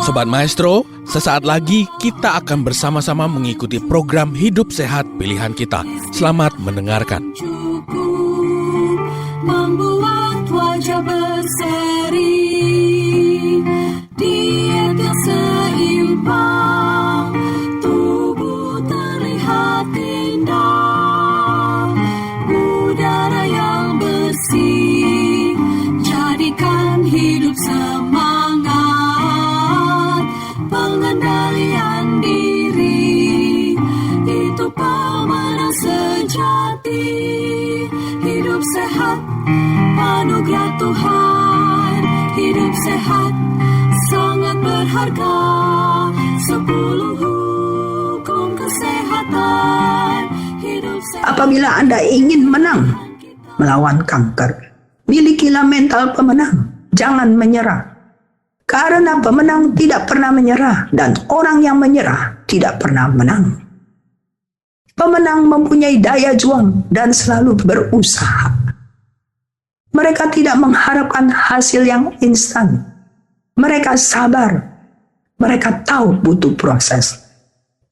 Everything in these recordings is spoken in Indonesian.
Sobat Maestro, sesaat lagi kita akan bersama-sama mengikuti program Hidup Sehat Pilihan Kita. Selamat mendengarkan. Membuat wajah berseri, diet yang seimbang, tubuh terlihat indah, udara yang bersih, jadikan hidup semangat, pengendalian diri, itu pemenang sejati. Hidup sehat, anugerah Tuhan. Hidup sehat, sangat berharga. 10 hukum kesehatan. Hidup sehat. Apabila Anda ingin menang melawan kanker, milikilah mental pemenang. Jangan menyerah. Karena pemenang tidak pernah menyerah, dan orang yang menyerah tidak pernah menang. Pemenang mempunyai daya juang dan selalu berusaha. Mereka tidak mengharapkan hasil yang instan. Mereka sabar. Mereka tahu butuh proses.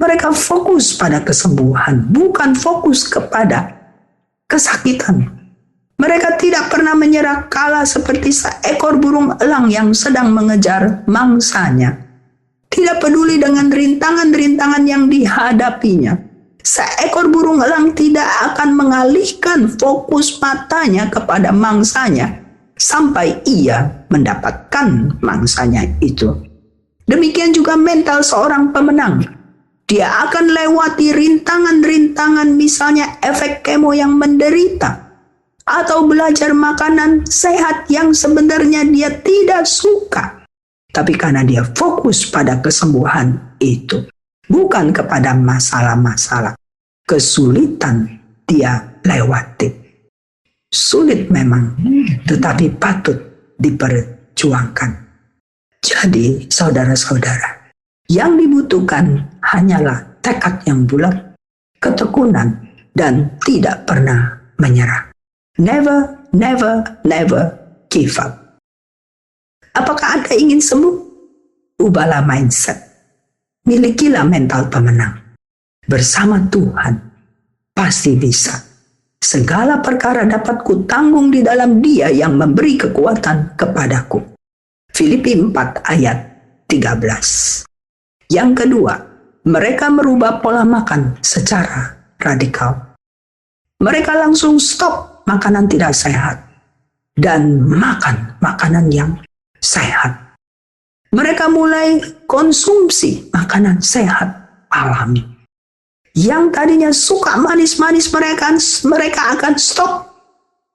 Mereka fokus pada kesembuhan, bukan fokus kepada kesakitan. Mereka tidak pernah menyerah kala seperti seekor burung elang yang sedang mengejar mangsanya. Tidak peduli dengan rintangan-rintangan yang dihadapinya. Seekor burung elang tidak akan mengalihkan fokus matanya kepada mangsanya sampai ia mendapatkan mangsanya itu. Demikian juga mental seorang pemenang. Dia akan lewati rintangan-rintangan, misalnya efek kemo yang menderita, atau belajar makanan sehat yang sebenarnya dia tidak suka. Tapi karena dia fokus pada kesembuhan itu, bukan kepada masalah-masalah kesulitan dia lewati. Sulit memang, tetapi patut diperjuangkan. Jadi, saudara-saudara, yang dibutuhkan hanyalah tekad yang bulat, ketekunan, dan tidak pernah menyerah. Never, never, never give up. Apakah Anda ingin sembuh? Ubahlah mindset. Milikilah mental pemenang. Bersama Tuhan, pasti bisa. Segala perkara dapat kutanggung di dalam Dia yang memberi kekuatan kepadaku. Filipi 4 ayat 13. Yang kedua, mereka merubah pola makan secara radikal. Mereka langsung stop makanan tidak sehat dan makan makanan yang sehat. Mereka mulai konsumsi makanan sehat alami. Yang tadinya suka manis-manis, mereka akan stop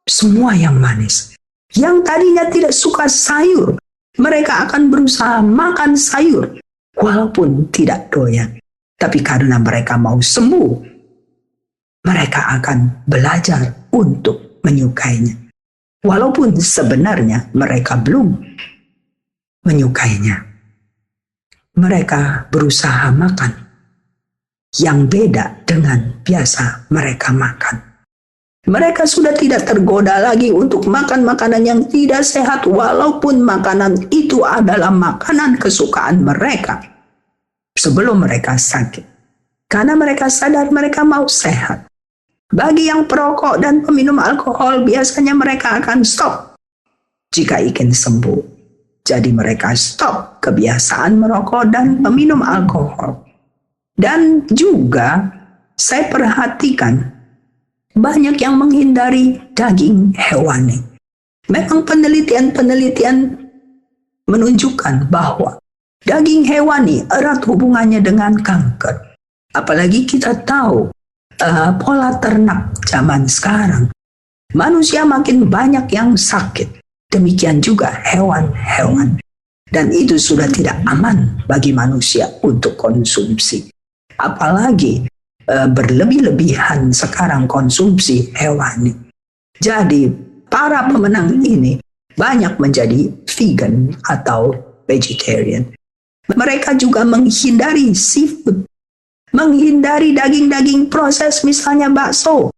semua yang manis. Yang tadinya tidak suka sayur, mereka akan berusaha makan sayur walaupun tidak doyan. Tapi karena mereka mau sembuh, mereka akan belajar untuk menyukainya. Walaupun sebenarnya mereka belum menyukainya. Mereka berusaha makan yang beda dengan biasa mereka makan. Mereka sudah tidak tergoda lagi untuk makan makanan yang tidak sehat, walaupun makanan itu adalah makanan kesukaan mereka sebelum mereka sakit. Karena mereka sadar mereka mau sehat. Bagi yang perokok dan peminum alkohol, biasanya mereka akan stop jika ingin sembuh. Jadi mereka stop kebiasaan merokok dan meminum alkohol. Dan juga saya perhatikan banyak yang menghindari daging hewani. Memang penelitian menunjukkan bahwa daging hewani erat hubungannya dengan kanker. Apalagi kita tahu pola ternak zaman sekarang. Manusia makin banyak yang sakit. Demikian juga hewan-hewan. Dan itu sudah tidak aman bagi manusia untuk konsumsi. Apalagi berlebih-lebihan sekarang konsumsi hewani. Jadi para pemenang ini banyak menjadi vegan atau vegetarian. Mereka juga menghindari seafood, menghindari daging-daging proses, misalnya bakso.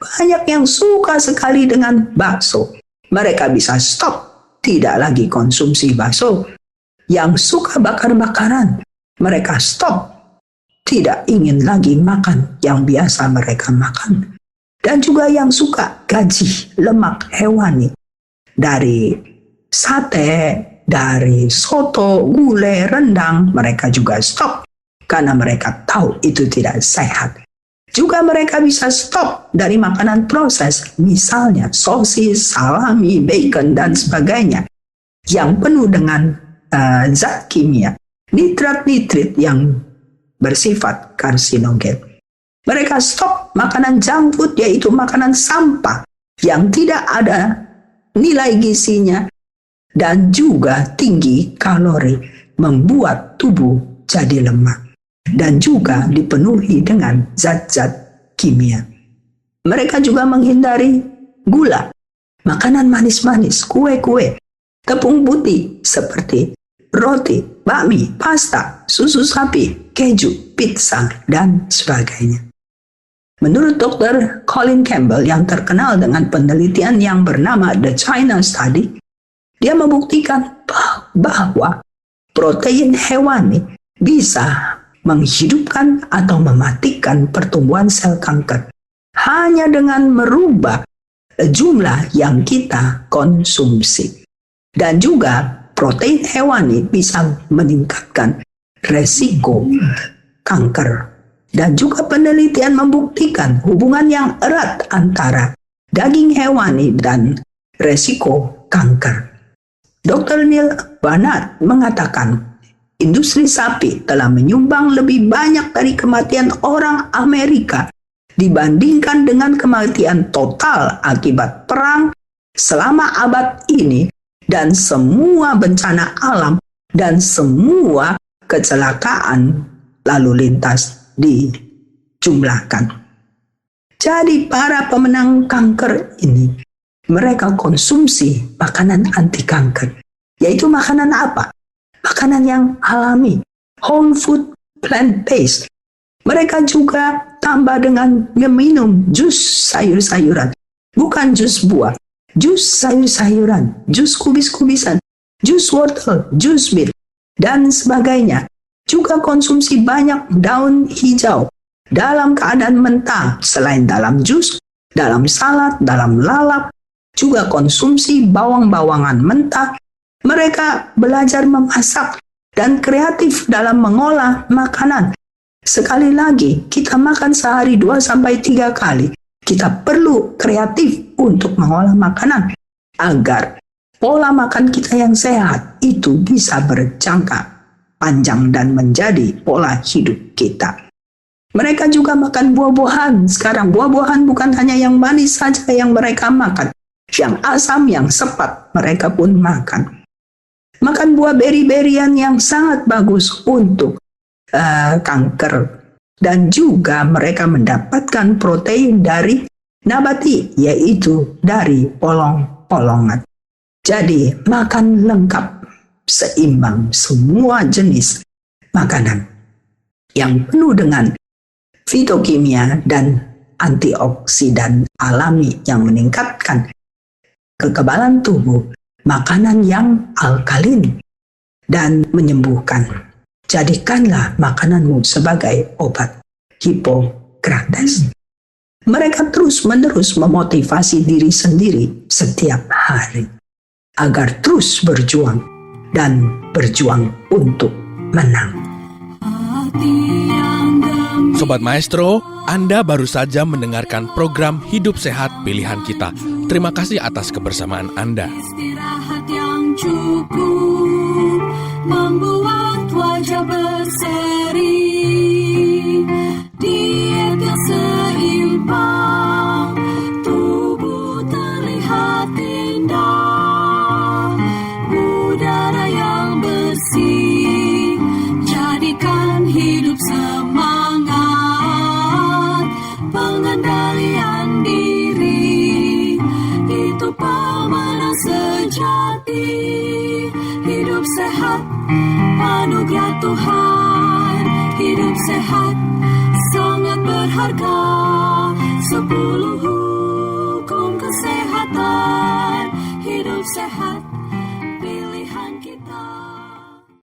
Banyak yang suka sekali dengan bakso. Mereka bisa stop, tidak lagi konsumsi bakso. yang suka bakar-bakaran, mereka stop. Tidak ingin lagi makan yang biasa mereka makan. Dan juga yang suka gaji lemak hewani. Dari sate, dari soto, gulai, rendang, mereka juga stop. Karena mereka tahu itu tidak sehat. Juga mereka bisa stop dari makanan proses. Misalnya sosis, salami, bacon, dan sebagainya. Yang penuh dengan zat kimia. Nitrat-nitrit yang bersifat karsinogen. Mereka stop makanan junk food, yaitu makanan sampah yang tidak ada nilai gizinya dan juga tinggi kalori, membuat tubuh jadi lemah dan juga dipenuhi dengan zat-zat kimia. Mereka juga menghindari gula, makanan manis-manis, kue-kue, tepung putih seperti roti, bakmi, pasta, susu sapi, keju, pizza, dan sebagainya. Menurut Dr. Colin Campbell yang terkenal dengan penelitian yang bernama The China Study, dia membuktikan bahwa protein hewani bisa menghidupkan atau mematikan pertumbuhan sel kanker hanya dengan merubah jumlah yang kita konsumsi. Dan juga protein hewani bisa meningkatkan resiko kanker. Dan juga penelitian membuktikan hubungan yang erat antara daging hewani dan resiko kanker. Dr. Neil Barnard mengatakan, industri sapi telah menyumbang lebih banyak dari kematian orang Amerika dibandingkan dengan kematian total akibat perang selama abad ini dan semua bencana alam dan semua kecelakaan lalu lintas dijumlahkan. Jadi para pemenang kanker ini, mereka konsumsi makanan anti kanker. Yaitu makanan apa? Makanan yang alami, whole food, plant-based. Mereka juga tambah dengan meminum jus sayur-sayuran. Bukan jus buah, jus sayur-sayuran, jus kubis-kubisan, jus wortel, jus beet, dan sebagainya. Juga konsumsi banyak daun hijau dalam keadaan mentah, selain dalam jus, dalam salad, dalam lalap, juga konsumsi bawang-bawangan mentah. Mereka belajar memasak dan kreatif dalam mengolah makanan. Sekali lagi, kita makan sehari 2-3 kali. Kita perlu kreatif untuk mengolah makanan agar pola makan kita yang sehat itu bisa berjangka panjang dan menjadi pola hidup kita. Mereka juga makan buah-buahan. Sekarang buah-buahan bukan hanya yang manis saja yang mereka makan. Yang asam, yang sepat, mereka pun makan. Makan buah beri-berian yang sangat bagus untuk kanker. Dan juga mereka mendapatkan protein dari nabati, yaitu dari polong-polongan. Jadi makan lengkap, seimbang, semua jenis makanan yang penuh dengan fitokimia dan antioksidan alami yang meningkatkan kekebalan tubuh, makanan yang alkalin dan menyembuhkan. Jadikanlah makananmu sebagai obat Hippokrates. Mereka terus-menerus memotivasi diri sendiri setiap hari agar terus berjuang dan berjuang untuk menang. Sobat Maestro, Anda baru saja mendengarkan program Hidup Sehat Pilihan Kita. Terima kasih atas kebersamaan Anda. Istirahat yang cukup membuat wajah berseri. Diet yang seimbang, tubuh terlihat indah. Udara yang bersih, jadikan hidup semangat. Pengendalian diri, itu pemenang sejati. Hidup sehat, anugerah Tuhan. Hidup sehat, sangat berharga. 10 hukum kesehatan. Hidup sehat.